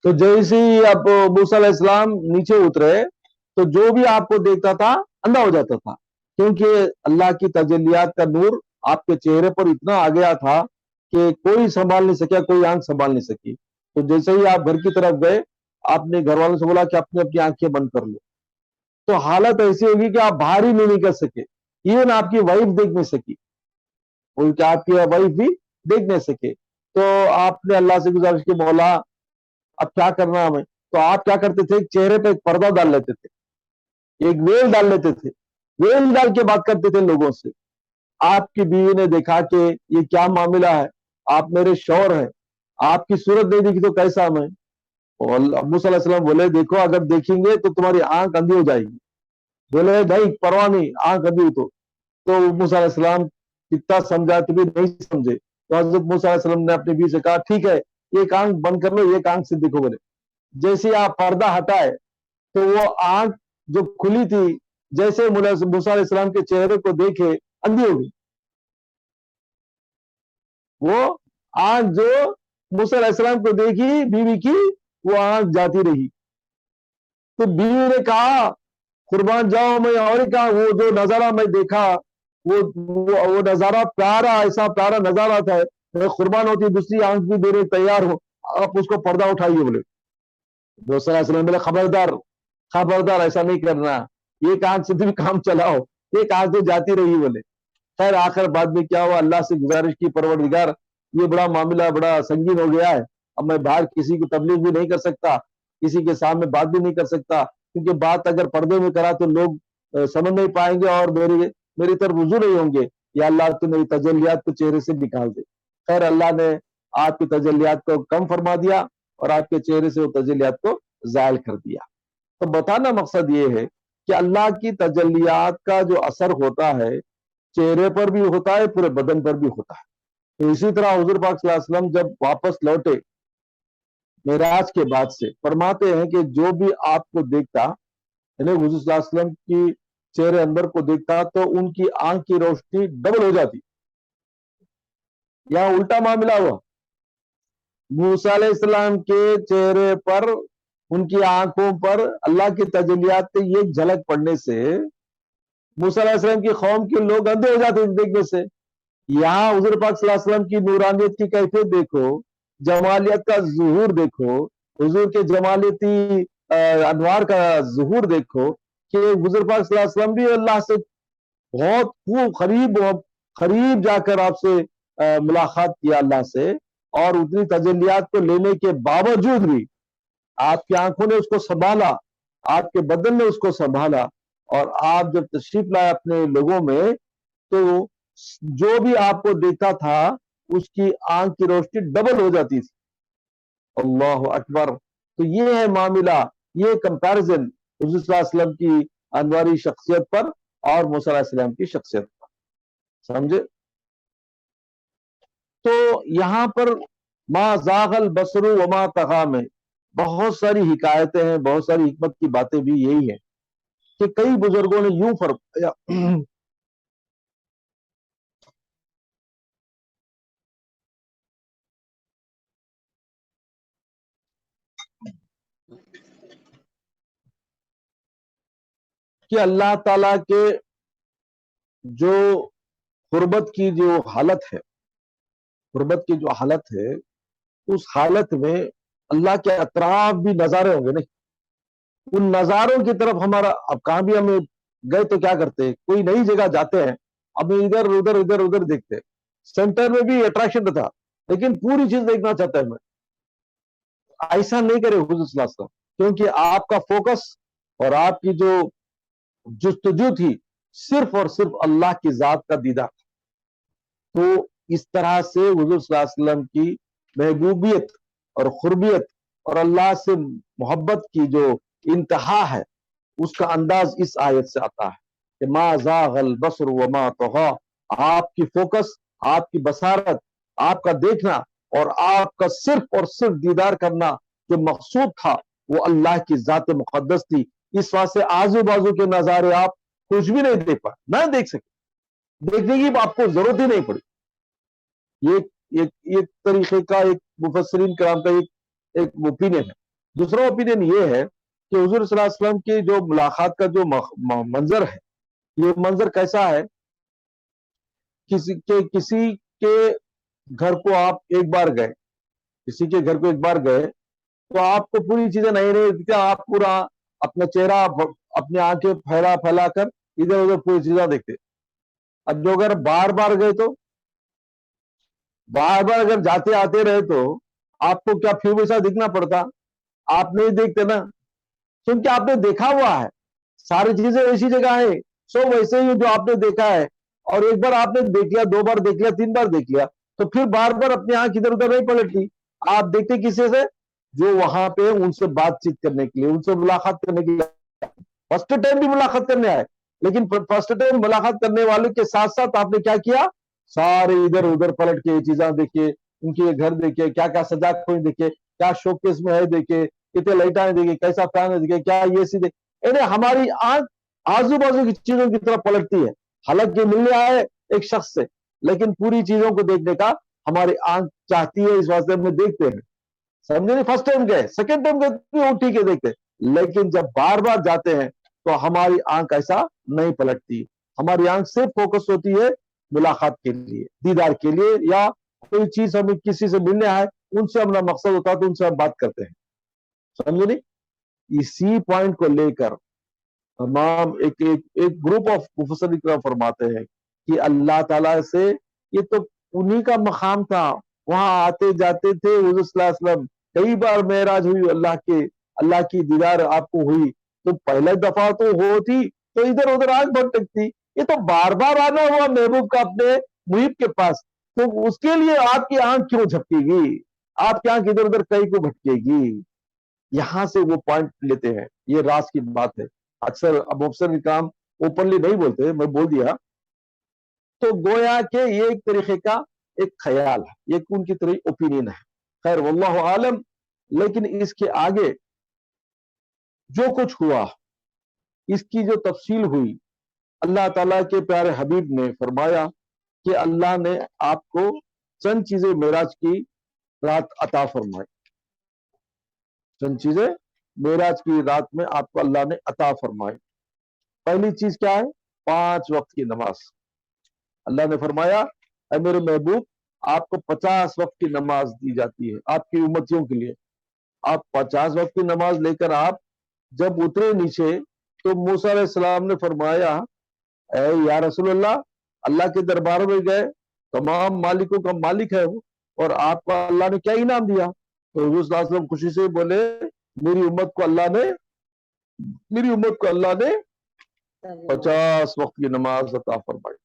تو جیسے ہی آپ موسیٰ علیہ السلام نیچے اترے تو جو بھی آپ کو دیکھتا تھا اندھا ہو جاتا تھا، کیونکہ اللہ کی تجلیات کا نور آپ کے چہرے پر اتنا آ گیا تھا کہ کوئی سنبھال نہیں سکیا، کوئی آنکھ سنبھال نہیں سکی۔ تو جیسے ہی آپ گھر کی طرف گئے، آپ نے گھر والوں سے بولا کہ اپنی اپنی آنکھیں بند کر لو، تو حالت ایسی ہوگی کہ آپ باہر ہی نہیں کر سکے، ایون آپ کی وائف دیکھ نہیں سکی، بلکہ آپ کی وائف بھی دیکھ نہیں سکے۔ تو آپ نے اللہ سے گزارش کی، مولا اب کیا کرنا ہمیں؟ تو آپ کیا کرتے تھے؟ چہرے پہ ایک پردہ ڈال لیتے تھے، ایک ویل ڈال لیتے تھے، ویل ڈال کے بات کرتے تھے لوگوں سے۔ آپ کی بیوی نے دیکھا کہ یہ کیا معاملہ ہے، آپ میرے شوہر ہیں، آپ کی صورت نہیں دیکھی تو کیسا میں؟ اور موسیٰ علیہ السلام بولے دیکھو اگر دیکھیں گے تو تمہاری آنکھ اندھی ہو جائے گی۔ بولے بھائی پرواہ نہیں، آنکھ اندھی ہو تو موسیٰ علیہ السلام کتنا سمجھا تو بھی نہیں سمجھے، تو حضرت موسیٰ علیہ السلام نے اپنی بیوی سے کہا ٹھیک ہے ایک آنکھ بند کر لو، ایک آنکھ سے دیکھو۔ بولے جیسے آپ پردہ ہٹائے تو وہ آنکھ جو کھلی تھی، جیسے موسیٰ علیہ السلام کے چہرے کو دیکھے اندھی ہو گئی۔ وہ آنکھ جو موسیٰ علیہ السلام کو دیکھی بیوی کی، وہ آنکھ جاتی رہی۔ تو بیوی نے کہا قربان جاؤ، میں اور کہا وہ جو نظارہ میں دیکھا وہ نظارہ پیارا، ایسا پیارا نظارہ تھا، میں قربان ہوتی دوسری آنکھ بھی دینے تیار ہوں، آپ اس کو پردہ اٹھائیے۔ بولے موسیٰ علیہ السلام بولے خبردار خبردار، ایسا نہیں کرنا، ایک آنکھ سے بھی کام چلاؤ، ایک آنکھ تو جاتی رہی۔ بولے خیر آخر بعد میں کیا ہوا، اللہ سے گزارش کی پروردگار یہ بڑا معاملہ بڑا سنگین ہو گیا ہے، اب میں باہر کسی کو تبلیغ بھی نہیں کر سکتا، کسی کے سامنے بات بھی نہیں کر سکتا، کیونکہ بات اگر پردے میں کرا تو لوگ سمجھ نہیں پائیں گے اور میری طرف رجوع نہیں ہوں گے، یا اللہ تو میری تجلیات کو چہرے سے نکال دے۔ خیر اللہ نے آپ کی تجلیات کو کم فرما دیا اور آپ کے چہرے سے وہ تجلیات کو زائل کر دیا۔ تو بتانا مقصد یہ ہے کہ اللہ کی تجلیات کا جو اثر ہوتا ہے چہرے پر بھی ہوتا ہے، پورے بدن پر بھی ہوتا ہے۔ تو اسی طرح حضور پاک صلی اللہ علیہ وسلم جب واپس لوٹے معراج کے بعد سے، فرماتے ہیں کہ جو بھی آپ کو دیکھتا، یعنی حضور صلی اللہ علیہ وسلم کی چہرے اندر کو دیکھتا تو ان کی آنکھ کی روشنی ڈبل ہو جاتی۔ یہاں الٹا معاملہ ہوا، موسیٰ علیہ السلام کے چہرے پر، ان کی آنکھوں پر اللہ کی تجلیات کے یہ جھلک پڑنے سے موسیٰ علیہ السلام کی قوم کے لوگ اندھے ہو جاتے ہیں دیکھنے سے۔ یہاں حضور پاک صلی اللہ علیہ وسلم کی نورانیت کی کیفیت دیکھو، جمالیت کا ظہور دیکھو، حضور کے جمالیتی انوار کا ظہور دیکھو کہ حضور پاک صلی اللہ علیہ وسلم بھی اللہ سے بہت خوب قریب جا کر آپ سے ملاقات کیا اللہ سے، اور اتنی تجلیات کو لینے کے باوجود بھی آپ کی آنکھوں نے اس کو سنبھالا، آپ کے بدن نے اس کو سنبھالا، اور آپ جب تشریف لائے اپنے لوگوں میں تو جو بھی آپ کو دیکھتا تھا اس کی آنکھ کی روشنی ڈبل ہو جاتی تھی۔ اللہ اکبر۔ تو یہ ہے معاملہ، یہ کمپیرزن حضور صلی اللہ علیہ وسلم کی انواری شخصیت پر اور موسیٰ علیہ السلام کی شخصیت پر، سمجھے؟ تو یہاں پر ما زاغ البصر وما طغی میں بہت ساری حکایتیں ہیں، بہت ساری حکمت کی باتیں بھی یہی ہیں کہ کئی بزرگوں نے یوں فرمایا کہ اللہ تعالیٰ کے جو قربت کی جو حالت ہے، قربت کی جو حالت ہے، اس حالت میں اللہ کے اطراف بھی نظارے ہوں گے، نہیں ان نظاروں کی طرف ہمارا، اب کہاں بھی ہم گئے تو کیا کرتے ہیں، کوئی نئی جگہ جاتے ہیں اب ادھر ادھر ادھر ادھر دیکھتے ہیں، سینٹر میں بھی اٹریکشن تھا لیکن پوری چیز دیکھنا چاہتا ہے میں، ایسا نہیں کرے حضور صلی اللہ علیہ وسلم، کیونکہ آپ کا فوکس اور آپ کی جو جستجو تھی صرف اور صرف اللہ کی ذات کا دیدار تھا۔ تو اس طرح سے حضور صلی اللہ علیہ وسلم کی محبوبیت اور قربیت اور اللہ سے محبت کی جو انتہا ہے اس کا انداز اس آیت سے آتا ہے کہ ما زاغ البصر وما طغی، آپ کی فوکس، آپ کی بصارت، آپ کا دیکھنا اور آپ کا صرف اور صرف دیدار کرنا جو مقصود تھا وہ اللہ کی ذات مقدس تھی۔ اس واسطے آزو بازو کے نظارے آپ کچھ بھی نہیں دیکھ پائے، نہ دیکھ سکے، دیکھنے کی آپ کو ضرورت ہی نہیں پڑی۔ ایک طریقے کا ایک مفسرین کرام کا ایک اوپینین ہے. دوسرا اوپینین یہ ہے کہ حضور صلی اللہ علیہ وسلم کی جو ملاقات کا جو منظر ہے، یہ منظر کیسا ہے؟ کسی کے گھر کو آپ ایک بار گئے، کسی کے گھر کو ایک بار گئے تو آپ کو پوری چیزیں نہیں رہی، آپ پورا اپنا چہرہ اپنی آنکھیں پھیلا پھیلا کر ادھر ادھر پوری چیزیں دیکھتے. اب جو اگر بار بار گئے تو بار بار اگر جاتے آتے رہے تو آپ کو کیا پھر ویسا دکھنا پڑتا؟ آپ نہیں دیکھتے نا، کیونکہ آپ نے دیکھا ہوا ہے، ساری چیزیں ایسی جگہ ہے سو ویسے ہی جو آپ نے دیکھا ہے. اور ایک بار آپ نے دیکھ لیا، دو بار دیکھ لیا، تین بار دیکھ لیا تو پھر بار بار اپنی آنکھ ادھر ادھر نہیں پلٹتی. آپ دیکھتے کسی سے؟ جو وہاں پہ ان سے بات چیت کرنے کے لیے، ان سے ملاقات کرنے کے لیے فرسٹ ٹائم بھی ملاقات کرنے آئے، لیکن فرسٹ ٹائم ملاقات کرنے والے کے ساتھ ساتھ آپ نے کیا کیا؟ سارے ادھر ادھر پلٹ کے چیزیں دیکھے، ان کے گھر دیکھے، کیا کیا سجا کوئی دیکھے، کیا شو کیس میں ہے دیکھے، کتنے لائٹیں دیکھے، کیسا فین ہے دیکھے، کیا یہ سی دیکھے. یعنی ہماری آنکھ آزو بازو کی چیزوں کی طرف پلٹتی ہے. حالانکہ ملنے آئے ایک شخص سے، لیکن پوری چیزوں کو دیکھنے کا ہماری آنکھ چاہتی ہے، اس واسطے ہم دیکھتے ہیں. سمجھے نہیں؟ فرسٹ ٹائم گئے، سیکنڈ ٹائم گئے ٹھیک ہے دیکھتے، لیکن جب بار بار جاتے ہیں تو ہماری آنکھ ایسا نہیں پلٹتی. ہماری آنکھ صرف فوکس ہوتی ہے ملاقات کے لیے، دیدار کے لیے، یا کوئی چیز ہمیں کسی سے ملنے آئے ان سے ہمارا مقصد ہوتا ہے تو ان سے ہم بات کرتے ہیں. سمجھے نہیں؟ اسی پوائنٹ کو لے کر تمام ایک گروپ آف مفسرین کرام فرماتے ہیں کہ اللہ تعالیٰ سے یہ تو انہی کا مقام تھا، وہاں آتے جاتے تھے. حضور صلی اللہ علیہ وسلم کئی بار معراج ہوئی، اللہ کی دیدار آپ کو ہوئی، تو پہلا دفعہ تو ہوتی تو ادھر ادھر آنکھ بھٹکتی. یہ تو بار بار آنا ہوا محبوب کا اپنے محب کے پاس، تو اس کے لیے آپ کی آنکھ کیوں جھپکے گی؟ آپ کی آنکھ ادھر ادھر کہیں کو بھٹکے گی؟ یہاں سے وہ پوائنٹ لیتے ہیں. یہ راز کی بات ہے. اکثر اب افسر کام اوپنلی نہیں بولتے، میں بول دیا. تو گویا کہ یہ ایک طریقے کا ایک خیال ہے، یہ ان کی طرح اوپینین ہے. خیر واللہ عالم. لیکن اس کے آگے جو کچھ ہوا، اس کی جو تفصیل ہوئی، اللہ تعالیٰ کے پیارے حبیب نے فرمایا کہ اللہ نے آپ کو چند چیزیں معراج کی رات عطا فرمائی. چند چیزیں معراج کی رات میں آپ کو اللہ نے عطا فرمائی. پہلی چیز کیا ہے؟ 5 وقت کی نماز. اللہ نے فرمایا اے میرے محبوب، آپ کو 50 وقت کی نماز دی جاتی ہے آپ کی امتیوں کے لیے. آپ 50 وقت کی نماز لے کر آپ جب اترے نیچے تو موسیٰ علیہ السلام نے فرمایا اے یا رسول اللہ کے دربار میں گئے، تمام مالکوں کا مالک ہے وہ، اور آپ کو اللہ نے کیا انعام دیا؟ تو حضور صلی اللہ علیہ وسلم خوشی سے بولے میری امت کو اللہ نے 50 وقت کی نماز عطا فرمائی.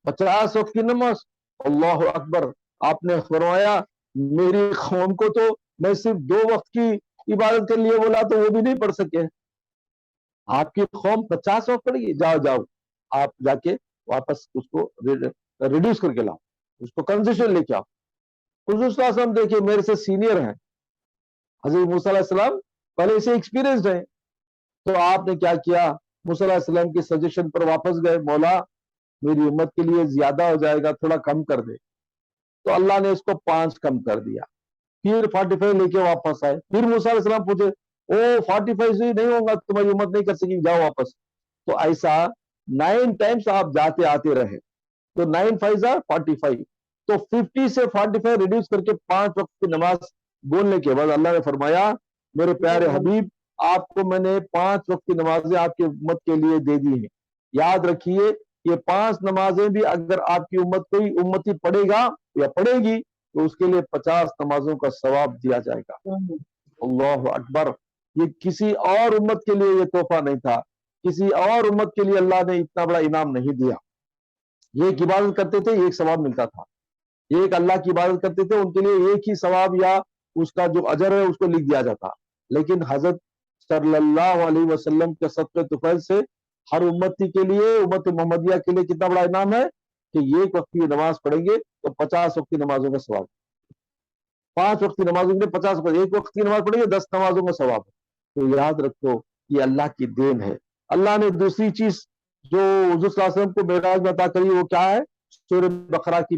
50 وقت کی نماز، اللہ اکبر. آپ نے فرمایا میری قوم کو تو میں صرف 2 وقت کی عبادت کے لیے بولا تو وہ بھی نہیں پڑھ سکے، آپ کی قوم 50 وقت پڑے گی. جاؤ آپ جا کے واپس اس کو ریڈیوس کر کے لاؤ، اس کو کنسیشن لے کے آؤ. حضور صلی اللہ علیہ وسلم دیکھیے میرے سے سینئر ہیں، حضرت موسیٰ علیہ السلام پہلے سے ایکسپیرینسڈ ہیں. تو آپ نے کیا کیا؟ موسیٰ علیہ السلام کی سجیشن پر واپس گئے، مولا میری امت کے لیے زیادہ ہو جائے گا، تھوڑا کم کر دے. تو اللہ نے اس کو 5 کم کر دیا. پھر 45 لے کے واپس آئے. پھر موسیٰ علیہ السلام پوچھے 45 سے نہیں ہوگا، تمہاری امت نہیں کر سکے، جاؤ واپس. تو ایسا 9 ٹائمز آپ جاتے آتے رہے. تو 9 5 45، تو 50 سے 45 ریڈیوس کر کے 5 وقت کی نماز بولنے کے بعد اللہ نے فرمایا میرے پیارے حبیب آپ کو میں نے 5 وقت کی نمازیں آپ کی امت کے لیے دے دی ہیں. یاد رکھیے یہ 5 نمازیں بھی اگر آپ کی امت کوئی امتی پڑھے گا یا پڑھے گی تو اس کے لیے 50 نمازوں کا ثواب دیا جائے گا. اللہ اکبر. یہ کسی اور امت کے لیے یہ تحفہ نہیں تھا، کسی اور امت کے لیے اللہ نے اتنا بڑا انعام نہیں دیا. یہ ایک عبادت کرتے تھے، ایک ثواب ملتا تھا. یہ ایک اللہ کی عبادت کرتے تھے، ان کے لیے ایک ہی ثواب یا اس کا جو اجر ہے اس کو لکھ دیا جاتا. لیکن حضرت صلی اللہ علیہ وسلم کے صدقے طفیل سے ہر امتی کے لیے، امت محمدیہ کے لیے کتنا بڑا انعام ہے کہ یہ ایک وقت کی نماز پڑھیں گے تو 50 وقت کی نمازوں کا ثواب. 5 وقت کی نمازوں کے 50 وقت، ایک وقت کی نماز پڑھیں گے 10 نمازوں کا ثواب. تو یاد رکھو یہ اللہ کی دین ہے. اللہ نے دوسری چیز جو حضور صلی اللہ علیہ وسلم کو معراج میں عطا کری وہ کیا ہے؟ سورہ بقرہ کی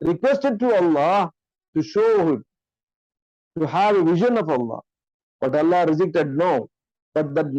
requested to Allah to show him, to have a vision of Allah, but Allah rejected no. But the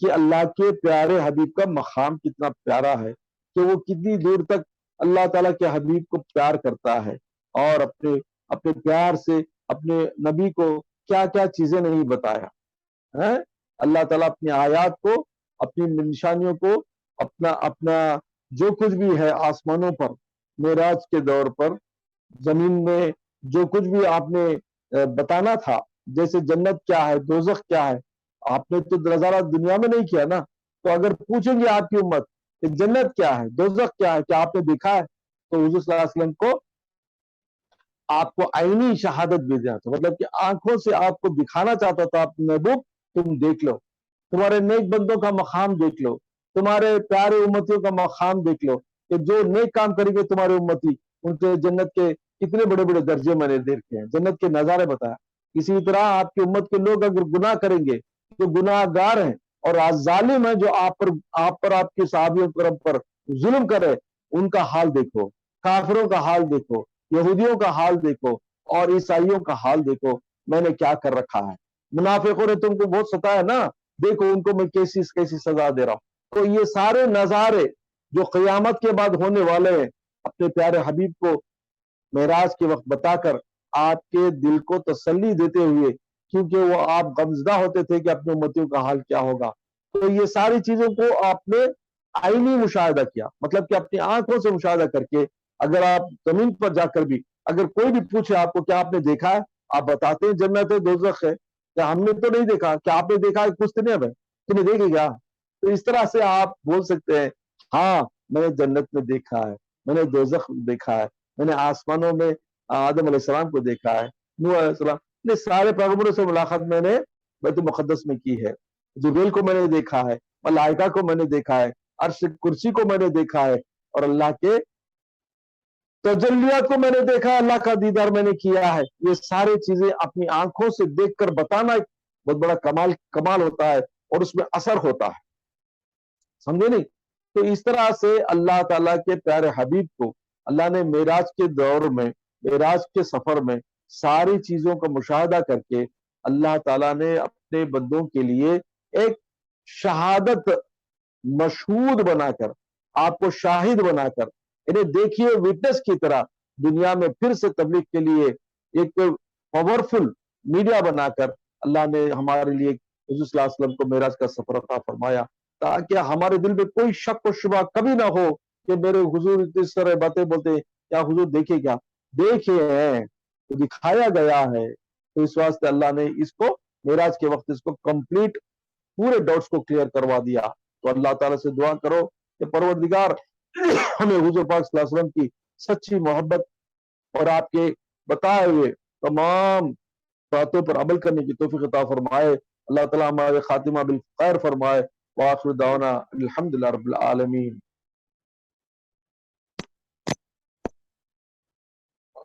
کہ اللہ کے پیارے حبیب کا مقام کتنا پیارا ہے، کہ وہ کتنی دور تک اللہ تعالیٰ کے حبیب کو پیار کرتا ہے، اور اپنے پیار سے اپنے نبی کو کیا کیا چیزیں نہیں بتایا ہے۔ اللہ تعالیٰ اپنی آیات کو، اپنی نشانیوں کو، اپنا جو کچھ بھی ہے آسمانوں پر معراج کے دور پر، زمین میں جو کچھ بھی آپ نے بتانا تھا، جیسے جنت کیا ہے، دوزخ کیا ہے، آپ نے تو نظارہ دنیا میں نہیں کیا نا۔ تو اگر پوچھیں گے آپ کی امت کہ جنت کیا ہے، دوزخ کیا ہے، کیا آپ نے دیکھا ہے، تو حضور صلی اللہ علیہ وسلم کو آپ کو عینی شہادت بھی دیا تھا، مطلب کہ آنکھوں سے آپ کو دکھانا چاہتا تھا، آپ محبوب تم دیکھ لو، تمہارے نیک بندوں کا مقام دیکھ لو، تمہارے پیارے امتیوں کا مقام دیکھ لو، کہ جو نیک کام کریں گے تمہارے امتی، ان کے جنت کے کتنے بڑے بڑے درجے میں نے دیکھے ہیں، جنت کے نظارے بتایا۔ اسی طرح آپ کی امت کے لوگ اگر گناہ کریں گے، جو گناہ گار ہیں اور ظالم ہیں، جو آپ پر آپ کے صحابیوں کرام پر ظلم کرے، ان کا حال دیکھو، کافروں کا حال دیکھو، یہودیوں کا حال دیکھو، اور عیسائیوں کا حال دیکھو، میں نے کیا کر رکھا ہے۔ منافقوں نے تم کو بہت ستایا نا، دیکھو ان کو میں کیسی سزا دے رہا ہوں۔ تو یہ سارے نظارے جو قیامت کے بعد ہونے والے ہیں، اپنے پیارے حبیب کو معراج کے وقت بتا کر آپ کے دل کو تسلی دیتے ہوئے، کیونکہ وہ آپ غمزدہ ہوتے تھے کہ اپنے امتیوں کا حال کیا ہوگا، تو یہ ساری چیزوں کو آپ نے عینی مشاہدہ کیا، مطلب کہ اپنی آنکھوں سے مشاہدہ کر کے، اگر آپ زمین پر جا کر بھی اگر کوئی بھی پوچھے آپ کو کیا آپ نے دیکھا ہے، آپ بتاتے ہیں جنت ہے، دوزخ ہے، کیا ہم نے تو نہیں دیکھا، کیا آپ نے دیکھا ہے، کچھ تو نہیں ہے، تمہیں دیکھے گا۔ تو اس طرح سے آپ بول سکتے ہیں ہاں میں نے جنت میں دیکھا ہے، میں نے دوزخ دیکھا ہے، میں نے آسمانوں میں آدم علیہ السلام کو دیکھا ہے، نوح علیہ السلام، یہ سارے پیغمبروں سے ملاقات میں نے بیت المقدس میں کی ہے، جبریل کو میں نے دیکھا ہے، ملائکہ کو میں نے دیکھا ہے، عرش کرسی کو میں نے دیکھا ہے، اور اللہ کے تجلیات کو میں نے دیکھا ہے، اللہ کا دیدار میں نے کیا ہے۔ یہ سارے چیزیں اپنی آنکھوں سے دیکھ کر بتانا ایک بہت بڑا کمال ہوتا ہے، اور اس میں اثر ہوتا ہے، سمجھے نہیں؟ تو اس طرح سے اللہ تعالیٰ کے پیارے حبیب کو اللہ نے معراج کے دور میں، معراج کے سفر میں ساری چیزوں کا مشاہدہ کر کے اللہ تعالیٰ نے اپنے بندوں کے لیے ایک شہادت مشہود بنا کر، آپ کو شاہد بنا کر، انہیں دیکھیے وٹنس کی طرح دنیا میں پھر سے تبلیغ کے لیے ایک پاورفل میڈیا بنا کر اللہ نے ہمارے لیے حضور صلی اللہ علیہ وسلم کو معراج کا سفر عطا فرمایا، تاکہ ہمارے دل میں کوئی شک و شبہ کبھی نہ ہو کہ میرے حضور اس طرح باتیں بولتے ہیں، کیا حضور دیکھے کیا؟ دیکھے ہیں، تو دکھایا گیا ہے۔ تو اس واسطے اللہ نے اس کو معراج کے وقت اس کو کمپلیٹ پورے ڈاؤٹس کو کلیئر کروا دیا۔ تو اللہ تعالیٰ سے دعا کرو کہ پروردگار ہمیں حضور پاک صلی اللہ علیہ وسلم کی سچی محبت اور آپ کے بتائے ہوئے تمام باتوں پر عمل کرنے کی توفیق عطا فرمائے۔ اللہ تعالیٰ ہمارے خاتمہ بالخیر فرمائے۔ وآخر دعوانا الحمدللہ رب العالمین۔